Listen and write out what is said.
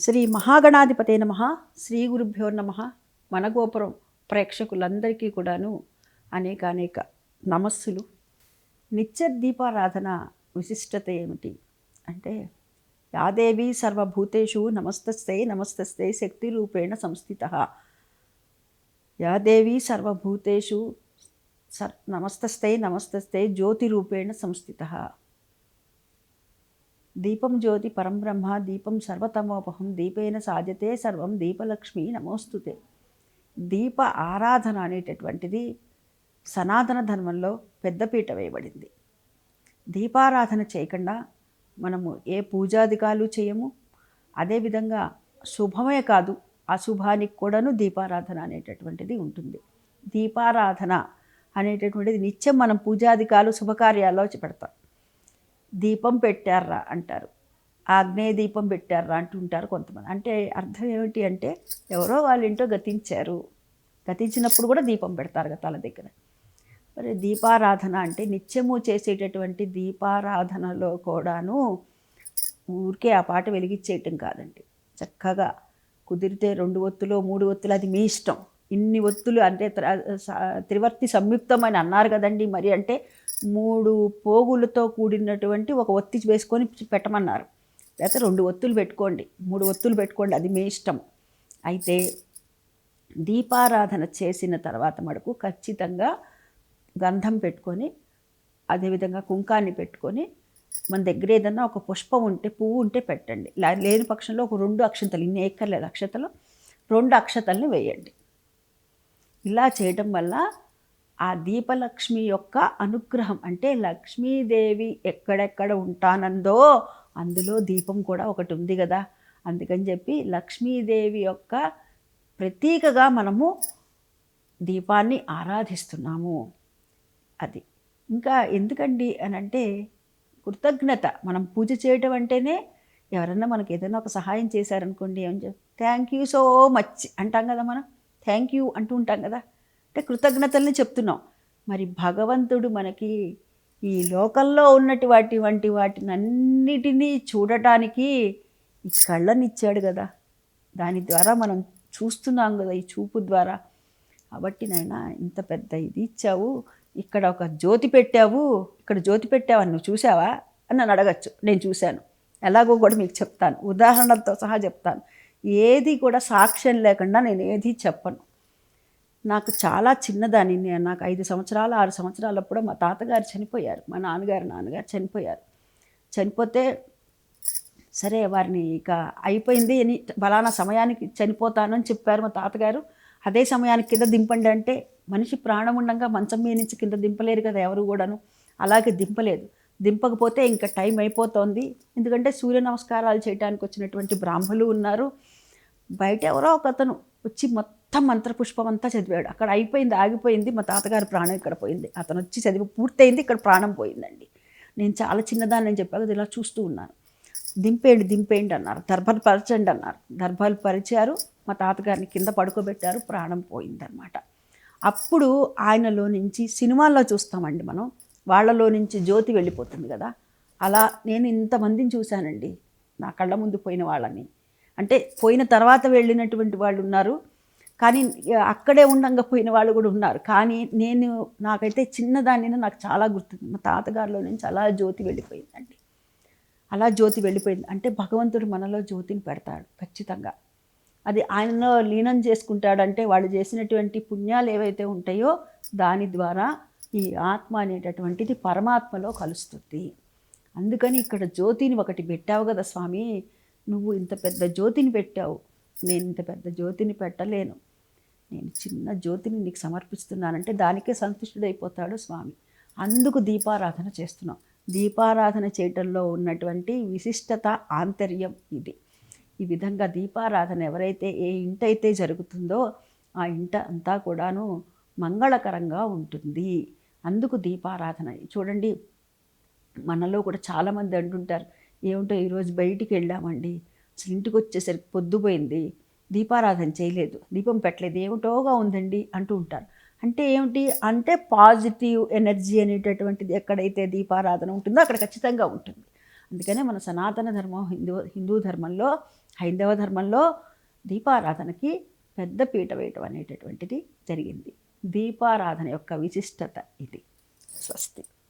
శ్రీ మహాగణాధిపతే నమః. శ్రీ గురుభ్యో నమః. మన గోపురం ప్రేక్షకులందరికీ కూడాను అనేక నమస్సులు. నిత్య దీపారాధన విశిష్టత ఏమిటి అంటే, యాదేవి సర్వభూతేషు నమస్తస్తే నమస్తస్తే శక్తి రూపేణ సంస్థితః. యాదేవి సర్వభూతేషు నమస్తస్తే నమస్తస్తే జ్యోతి రూపేణ సంస్థితః. దీపం జ్యోతి పరంబ్రహ్మ దీపం సర్వతమోపహం దీపేన సాధ్యతే సర్వం దీపలక్ష్మి నమోస్తుతే. దీప ఆరాధన అనేటటువంటిది సనాతన ధర్మంలో పెద్దపీట వేయబడింది. దీపారాధన చేయకుండా మనము ఏ పూజాధికాలు చేయము. అదేవిధంగా శుభమే కాదు, అశుభానికి కూడాను దీపారాధన అనేటటువంటిది ఉంటుంది. దీపారాధన అనేటటువంటిది నిత్యం మనం పూజాధికాలు శుభకార్యాల్లో పెడతాం. దీపం పెట్టారా అంటారు, ఆగ్నేయ దీపం పెట్టారా అంటుంటారు కొంతమంది. అంటే అర్థం ఏమిటి అంటే, ఎవరో వాళ్ళ ఇంట్లో గతించారు, గతించినప్పుడు కూడా దీపం పెడతారు కదా తల దగ్గర. మరి దీపారాధన అంటే నిత్యము చేసేటటువంటి దీపారాధనలో కూడాను ఊరికే ఆ పాట వెలిగించేయటం కాదండి. చక్కగా కుదిరితే 2 ఒత్తులు 3 ఒత్తులు అది మీ ఇష్టం. ఇన్ని ఒత్తులు అంటే త్రివర్తి సంయుక్తం అని అన్నారు కదండి. మరి అంటే 3 పోగులతో కూడినటువంటి ఒక ఒత్తి వేసుకొని పెట్టమన్నారు. లేకపోతే 2 ఒత్తులు పెట్టుకోండి, 3 ఒత్తులు పెట్టుకోండి, అది మీ ఇష్టం. అయితే దీపారాధన చేసిన తర్వాత మటుకు ఖచ్చితంగా గంధం పెట్టుకొని, అదేవిధంగా కుంకాన్ని పెట్టుకొని, మన దగ్గర ఏదన్నా ఒక పుష్పం ఉంటే పువ్వు ఉంటే పెట్టండి. లేని పక్షంలో ఒక 2 అక్షంతలు, ఇన్ని ఏక్కర్లేదు అక్షతలు, 2 అక్షతల్ని వేయండి. ఇలా చేయటం వల్ల ఆ దీపలక్ష్మి యొక్క అనుగ్రహం, అంటే లక్ష్మీదేవి ఎక్కడెక్కడ ఉంటానందో అందులో దీపం కూడా ఒకటి ఉంది కదా. అందుకని చెప్పి లక్ష్మీదేవి యొక్క ప్రతీకగా మనము దీపాన్ని ఆరాధిస్తున్నాము. అది ఇంకా ఎందుకండి అని అంటే, కృతజ్ఞత. మనం పూజ చేయటం అంటేనే, ఎవరన్నా మనకి ఏదైనా ఒక సహాయం చేశారనుకోండి, ఏం థ్యాంక్ యూ సో మచ్ అంటాం కదా. మనం థ్యాంక్ యూ అంటూ ఉంటాం కదా, అంటే కృతజ్ఞతల్ని చెప్తున్నాం. మరి భగవంతుడు మనకి ఈ లోకంలో ఉన్నటువంటి వాటినన్నిటినీ చూడటానికి ఈ కళ్ళనిచ్చాడు కదా. దాని ద్వారా మనం చూస్తున్నాం కదా, ఈ చూపు ద్వారా. కాబట్టి నాయన, ఇంత పెద్ద ఇది ఇచ్చావు, ఇక్కడ ఒక జ్యోతి పెట్టావు, ఇక్కడ జ్యోతి పెట్టావని నువ్వు చూసావా అని నన్ను అడగచ్చు. నేను చూశాను, ఎలాగో కూడా మీకు చెప్తాను, ఉదాహరణలతో సహా చెప్తాను. ఏది కూడా సాక్ష్యం లేకుండా నేను ఏది చెప్పను. నాకు చాలా చిన్నదాన్ని, నాకు 5 సంవత్సరాలు 6 సంవత్సరాలప్పుడు మా తాతగారు చనిపోయారు. మా నాన్నగారు చనిపోయారు. చనిపోతే సరే, వారిని ఇక అయిపోయింది అని బలానా సమయానికి చనిపోతాను అని చెప్పారు మా తాతగారు. అదే సమయానికి కింద దింపండి అంటే, మనిషి ప్రాణం ఉండగా మంచం మీద నుంచి కింద దింపలేరు కదా ఎవరు కూడాను. అలాగే దింపలేదు. దింపకపోతే ఇంకా టైం అయిపోతోంది. ఎందుకంటే సూర్య నమస్కారాలు చేయడానికి వచ్చినటువంటి బ్రాహ్మలు ఉన్నారు. బయట ఎవరో ఒక అతను వచ్చి మొత్తం మంత్రపుష్పం అంతా చదివాడు. అక్కడ అయిపోయింది, ఆగిపోయింది. మా తాతగారి ప్రాణం ఇక్కడ పోయింది. అతను వచ్చి చదివి పూర్తయింది, ఇక్కడ ప్రాణం పోయిందండి. నేను చాలా చిన్నదాన్ని అని చెప్పాక ఇలా చూస్తూ ఉన్నాను. దింపేయండి అన్నారు, దర్భలు పరచండి అన్నారు. దర్భలు పరిచారు, మా తాతగారిని కింద పడుకోబెట్టారు, ప్రాణం పోయిందనమాట. అప్పుడు ఆయనలో నుంచి, సినిమాల్లో చూస్తామండి మనం, వాళ్ళలో నుంచి జ్యోతి వెళ్ళిపోతుంది కదా. అలా నేను ఇంతమందిని చూశానండి, నా కళ్ళ ముందు పోయిన వాళ్ళని. అంటే పోయిన తర్వాత వెళ్ళినటువంటి వాళ్ళు ఉన్నారు, కానీ అక్కడే ఉండంగా పోయిన వాళ్ళు కూడా ఉన్నారు. కానీ నాకైతే చిన్నదాన్ని, నాకు చాలా గుర్తుంది. మా తాతగారిలో నుంచి అలా జ్యోతి వెళ్ళిపోయిందండి. అలా జ్యోతి వెళ్ళిపోయింది అంటే భగవంతుడు మనలో జ్యోతిని పెడతాడు ఖచ్చితంగా. అది ఆయనలో లీనం చేసుకుంటాడంటే, వాళ్ళు చేసినటువంటి పుణ్యాలు ఏవైతే ఉంటాయో దాని ద్వారా ఈ ఆత్మ అనేటటువంటిది పరమాత్మలో కలుస్తుంది. అందుకని ఇక్కడ జ్యోతిని ఒకటి పెట్టావు కదా స్వామి, నువ్వు ఇంత పెద్ద జ్యోతిని పెట్టావు, నేను ఇంత పెద్ద జ్యోతిని పెట్టలేను, నేను చిన్న జ్యోతిని నీకు సమర్పిస్తున్నానంటే దానికే సంతుష్టుడైపోతాడు స్వామి. అందుకు దీపారాధన చేస్తున్నాం. దీపారాధన చేయటంలో ఉన్నటువంటి విశిష్టత, ఆంతర్యం ఇది. ఈ విధంగా దీపారాధన ఎవరైతే ఏ ఇంటైతే జరుగుతుందో ఆ ఇంట అంతా కూడాను మంగళకరంగా ఉంటుంది. అందుకు దీపారాధన. చూడండి, మనలో కూడా చాలామంది అంటుంటారు, ఏమిటో ఈరోజు బయటికి వెళ్ళామండి, అసలు ఇంటికి వచ్చేసరికి పొద్దుపోయింది, దీపారాధన చేయలేదు, దీపం పెట్టలేదు, ఏమిటోగా ఉందండి అంటూ ఉంటారు. అంటే ఏమిటి అంటే, పాజిటివ్ ఎనర్జీ అనేటటువంటిది ఎక్కడైతే దీపారాధన ఉంటుందో అక్కడ ఖచ్చితంగా ఉంటుంది. అందుకనే మన సనాతన ధర్మం హిందూ ధర్మంలో, హైందవ ధర్మంలో దీపారాధనకి పెద్ద పీట వేయటం అనేటటువంటిది జరిగింది. దీపారాధన యొక్క విశిష్టత ఇది. స్వస్తి.